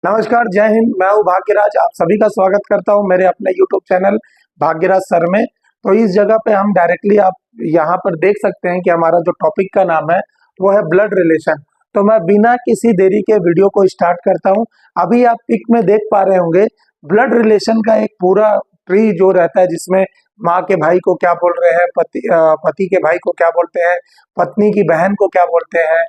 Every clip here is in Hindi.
नमस्कार, जय हिंद। मैं हूँ भाग्यराज। आप सभी का स्वागत करता हूँ मेरे अपने यूट्यूब चैनल भाग्यराज सर में। तो इस जगह पे हम डायरेक्टली आप यहाँ पर देख सकते हैं कि हमारा जो टॉपिक का नाम है वो है ब्लड रिलेशन। तो मैं बिना किसी देरी के वीडियो को स्टार्ट करता हूँ। अभी आप पिक में देख पा रहे होंगे ब्लड रिलेशन का एक पूरा ट्री जो रहता है, जिसमें माँ के भाई को क्या बोल रहे हैं, पति के भाई को क्या बोलते हैं, पत्नी की बहन को क्या बोलते हैं,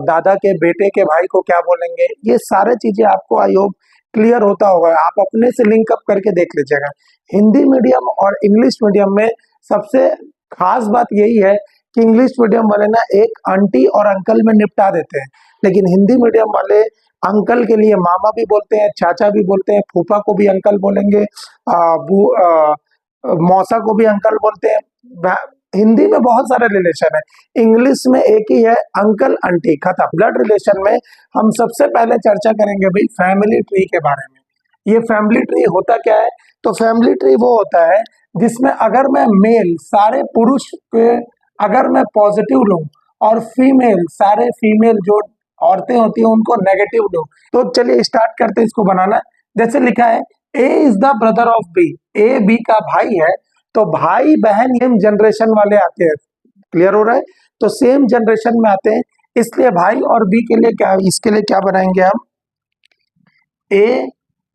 दादा के बेटे के भाई को क्या बोलेंगे। ये सारे चीजें आपको आई होप क्लियर होता होगा। आप अपने से लिंक अप करके देख लीजिएगा। हिंदी मीडियम और इंग्लिश मीडियम में सबसे खास बात यही है कि इंग्लिश मीडियम वाले ना एक आंटी और अंकल में निपटा देते हैं, लेकिन हिंदी मीडियम वाले अंकल के लिए मामा भी बोलते हैं, चाचा भी बोलते हैं, फूफा को भी अंकल बोलेंगे, मौसा को भी अंकल बोलते हैं। हिंदी में बहुत सारे रिलेशन है, इंग्लिश में एक ही है, अंकल आंटी, खत्म। ब्लड रिलेशन में हम सबसे पहले चर्चा करेंगे भाई फैमिली ट्री के बारे में। ये फैमिली ट्री होता क्या है? तो फैमिली ट्री वो होता है जिसमें अगर मैं मेल सारे पुरुष के अगर मैं पॉजिटिव लूं और फीमेल सारे फीमेल जो औरतें होती हैं उनको नेगेटिव लूं, तो चलिए स्टार्ट करते हैं इसको बनाना। जैसे लिखा है A is the brother of B, A B का भाई है, तो भाई बहन सेम जनरेशन वाले आते हैं। क्लियर हो रहा है? तो सेम जनरेशन में आते हैं, इसलिए भाई और बी के लिए क्या, इसके लिए क्या बनाएंगे हम, ए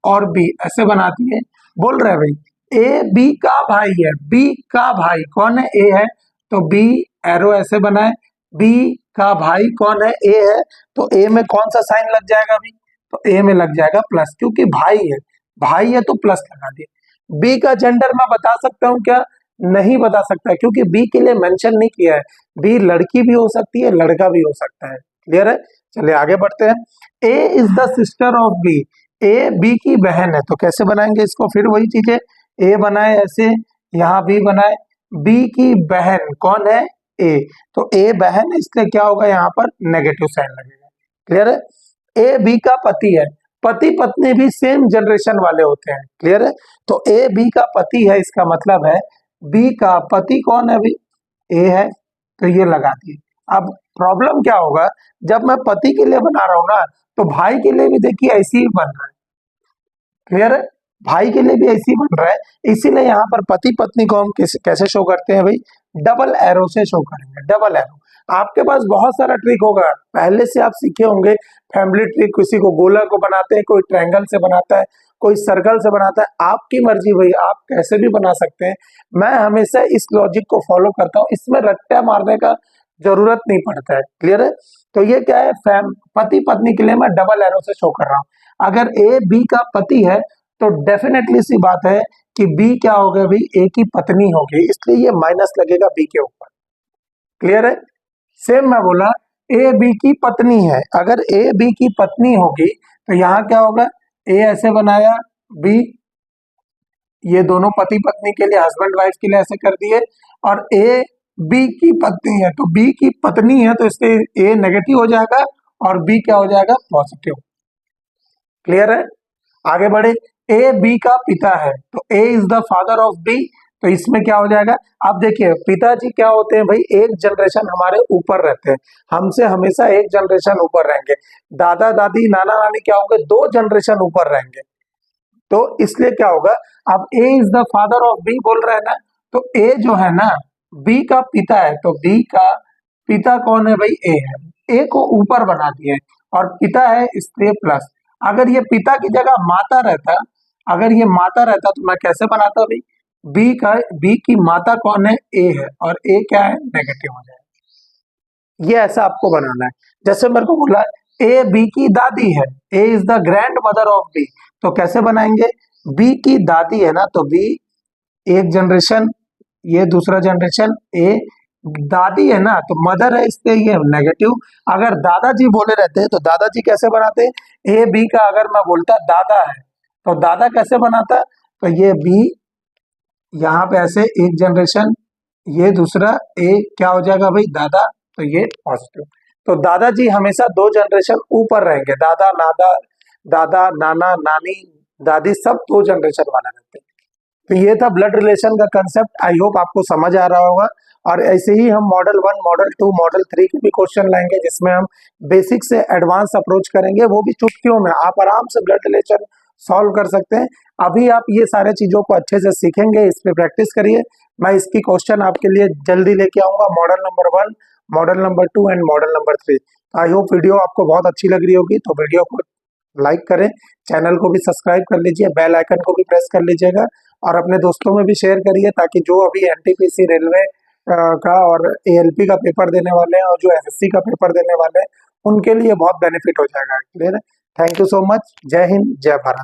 और बी ऐसे बना दिए। बोल रहे हैं भाई ए बी का भाई है, बी का भाई कौन है, ए है, तो बी एरो ऐसे बनाए। बी का भाई कौन है, ए है, तो ए में कौन सा साइन लग जाएगा अभी, तो ए में लग जाएगा प्लस, क्योंकि भाई है तो प्लस लगा दिए। बी का जेंडर मैं बता सकता हूँ क्या? नहीं बता सकता, क्योंकि बी के लिए मेंशन नहीं किया है। बी लड़की भी हो सकती है, लड़का भी हो सकता है। क्लियर है? चलिए आगे बढ़ते हैं। A is the sister of B, A B की बहन है, तो कैसे बनाएंगे इसको? फिर वही चीजें, ए बनाए ऐसे, यहाँ बी बनाए। बी की बहन कौन है, ए, तो ए बहन है, इसलिए क्या होगा यहाँ पर नेगेटिव साइन लगेगा। क्लियर है? ए बी का पति है, पति पत्नी भी सेम जनरेशन वाले होते हैं। क्लियर है? तो ए बी का पति है, इसका मतलब है बी का पति कौन है, अभी ए है, तो ये लगा दिए। अब प्रॉब्लम क्या होगा, जब मैं पति के लिए बना रहा हूं ना, तो भाई के लिए भी देखिए ऐसे ही बन रहा है। क्लियर है? भाई के लिए भी ऐसे ही बन रहा है, इसीलिए यहाँ पर पति पत्नी को हम कैसे शो करते हैं भाई, डबल एरो से शो करेंगे। डबल एरो, आपके पास बहुत सारा ट्रिक होगा, पहले से आप सीखे होंगे फैमिली ट्रिक। किसी को गोला को बनाते हैं, कोई ट्रायंगल से बनाता है, कोई सर्कल से बनाता है, आपकी मर्जी भाई, आप कैसे भी बना सकते हैं। मैं हमेशा इस लॉजिक को फॉलो करता हूँ, इसमें रट्टा मारने का जरूरत नहीं पड़ता है। क्लियर है? तो ये क्या है, पति पत्नी के लिए मैं डबल एरो से शो कर रहा हूँ। अगर ए बी का पति है तो डेफिनेटली सी बात है कि बी क्या हो गया भाई, ए की पत्नी होगी, इसलिए ये माइनस लगेगा बी के ऊपर। क्लियर है? सेम मैं बोला ए बी की पत्नी है, अगर ए बी की पत्नी होगी तो यहाँ क्या होगा, ए ऐसे बनाया, बी, ये दोनों पति पत्नी के लिए, हस्बैंड वाइफ के लिए ऐसे कर दिए, और ए बी की पत्नी है तो बी की पत्नी है, तो इसलिए ए नेगेटिव हो जाएगा और बी क्या हो जाएगा, पॉजिटिव। क्लियर है? आगे बढ़े। ए बी का पिता है, तो A is the father of B, तो इसमें क्या हो जाएगा, आप देखिए पिताजी क्या होते हैं भाई, एक जनरेशन हमारे ऊपर रहते हैं, हमसे हमेशा एक जनरेशन ऊपर रहेंगे। दादा दादी नाना नानी क्या होंगे, दो जनरेशन ऊपर रहेंगे। तो इसलिए क्या होगा, अब A is the father of B बोल रहे हैं ना, तो ए जो है ना बी का पिता है, तो बी का पिता कौन है भाई, ए है, ए को ऊपर बना दिए और पिता है इसलिए प्लस। अगर ये पिता की जगह माता रहता, अगर ये माता रहता तो मैं कैसे बनाता भाई, बी की माता कौन है, ए है, और ए क्या है, नेगेटिव हो जाए। ये ऐसा आपको बनाना है। जैसे मेरे को बोला ए बी की दादी है, A is the grandmother of B, तो कैसे बनाएंगे, बी की दादी है ना, तो बी एक जनरेशन, ये दूसरा जनरेशन, ए दादी है ना तो मदर है, इसलिए ये नेगेटिव। अगर दादाजी बोले रहते हैं तो दादाजी कैसे बनाते हैं, ए बी का अगर मैं बोलता दादा है तो दादा कैसे बनाता, तो ये बी यहाँ पे ऐसे एक जनरेशन, ये दूसरा, ए क्या हो जाएगा भाई, दादा, तो ये पॉजिटिव। तो दादाजी हमेशा दो जनरेशन ऊपर रहेंगे, दादा नाना नानी दादी सब दो जनरेशन वाला रहते हैं। तो ये था ब्लड रिलेशन का कंसेप्ट। आई होप आपको समझ आ रहा होगा। और ऐसे ही हम मॉडल 1, मॉडल 2, मॉडल 3 के भी क्वेश्चन लाएंगे, जिसमें हम बेसिक से एडवांस अप्रोच करेंगे, वो भी चुटकियों में आप आराम से ब्लड रिलेशन सॉल्व कर सकते हैं। अभी आप ये सारे चीजों को अच्छे से सीखेंगे, इस पे प्रैक्टिस करिए। मैं इसकी क्वेश्चन आपके लिए जल्दी लेके आऊंगा, model number 1, model number 2 and model number 3। I hope video आपको बहुत अच्छी लग रही होगी, तो वीडियो को लाइक करें, चैनल को भी सब्सक्राइब कर लीजिए, बेल आइकन को भी प्रेस कर लीजिएगा, और अपने दोस्तों में भी शेयर करिए, ताकि जो अभी एनटीपीसी रेलवे का और एएलपी का पेपर देने वाले हैं, और जो एसएससी का पेपर देने वाले हैं, उनके लिए बहुत बेनिफिट हो जाएगा। क्लियर है? Thank you so much. जय हिंद, जय भारत।